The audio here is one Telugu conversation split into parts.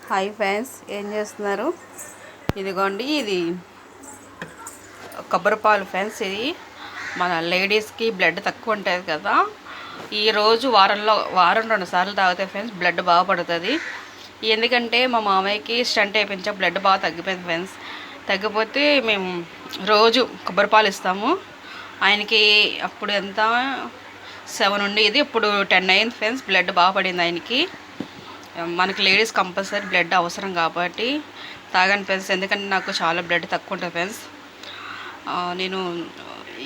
హాయ్ ఫ్రెండ్స్, ఏం చేస్తున్నారు? ఇదిగోండి, ఇది కొబ్బరి పాలు ఫ్రెండ్స్. ఇది మన లేడీస్కి బ్లడ్ తక్కువ ఉంటుంది కదా, ఈరోజు వారం 2 సార్లు తాగితే ఫ్రెండ్స్ బ్లడ్ బాగా పడుతుంది. ఎందుకంటే మా మామయ్యకి స్టంట్ వేయించాక బ్లడ్ బాగా తగ్గిపోయింది ఫ్రెండ్స్. తగ్గిపోతే మేము రోజు కొబ్బరి పాలు ఇస్తాము ఆయనకి. అప్పుడు ఎంత 7 ఉండేది, ఇప్పుడు 10 అయింది ఫ్రెండ్స్. బ్లడ్ బాగా పడింది ఆయనకి. మనకి లేడీస్ కంపల్సరీ బ్లడ్ అవసరం కాబట్టి తాగండి ఫ్రెండ్స్. ఎందుకంటే నాకు చాలా బ్లడ్ తక్కువ ఉంటుంది ఫ్రెండ్స్. నేను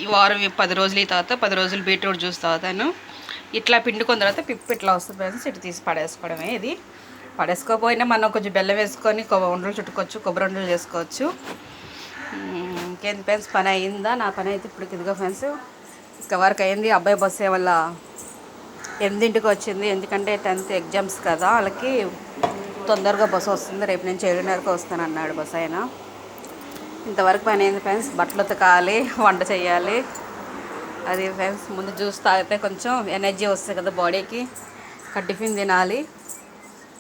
ఈ వారం 10 రోజులు తర్వాత 10 రోజులు బీట్రూట్ జ్యూస్ తాగుతాను. ఇట్లా పిండుకున్న తర్వాత పిప్పు ఇట్లా వస్తుంది ఫ్రెండ్స్. ఇటు తీసి పడేసుకోవడమే. ఇది పడేసుకోకపోయినా మనం కొంచెం బెల్లం వేసుకొని ఉండలు చుట్టుకోవచ్చు, కొబ్బరి ఉండలు చేసుకోవచ్చు. ఇంకేంటి ఫ్రెండ్స్, పని అయిందా? నా పని అయితే ఇప్పుడు ఇదిగో ఫ్రెండ్స్ ఇక వరకు అయింది. అబ్బాయి బస్సు వల్ల 8ంటికి వచ్చింది. ఎందుకంటే 10th ఎగ్జామ్స్ కదా, వాళ్ళకి తొందరగా బస్సు వస్తుంది. రేపు నేను 7:30కి వస్తాను అన్నాడు బస్సు ఆయన. ఇంతవరకు పని అయింది ఫ్రెండ్స్. బట్టలు ఉతకాలి, వంట చేయాలి. అది ఫ్రెండ్స్, ముందు జ్యూస్ తాగితే కొంచెం ఎనర్జీ వస్తుంది కదా బాడీకి. టిఫిన్ తినాలి.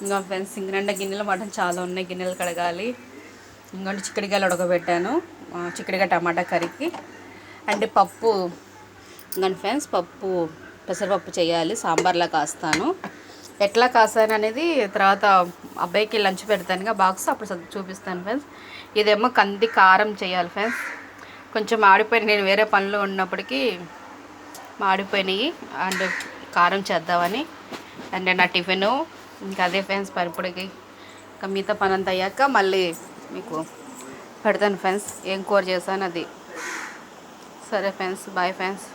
ఇంకా ఫ్రెండ్స్, ఇంక నిండా గిన్నెలు మటన్ చాలా ఉన్నాయి, గిన్నెలు కడగాలి. ఇంకోటి చిక్కుడుకాయలు ఉడకబెట్టాను, చిక్కుడుకాయ టమాటా కర్రీకి. అండ్ పప్పు, ఇంకా ఫ్రెండ్స్ పప్పు పెసరపప్పు చేయాలి, సాంబార్లా కాస్తాను. ఎట్లా కాస్తాను అనేది తర్వాత అబ్బాయికి లంచ్ పెడతానుగా బాక్స్, అప్పుడు చూపిస్తాను ఫ్రెండ్స్. ఇదేమో కంది కారం చేయాలి ఫ్రెండ్స్. కొంచెం మాడిపోయినాయి, నేను వేరే పనులు ఉన్నప్పటికీ మాడిపోయినాయి. అండ్ కారం చేద్దామని. అండ్ నా టిఫిను ఇంకా అదే ఫ్రెండ్స్ పరిపుడికి. ఇంకా మిగతా పని అంతా అయ్యాక మళ్ళీ మీకు పెడతాను ఫ్రెండ్స్ ఏం కూర చేశాను అది. సరే ఫ్రెండ్స్, బాయ్ ఫ్రెండ్స్.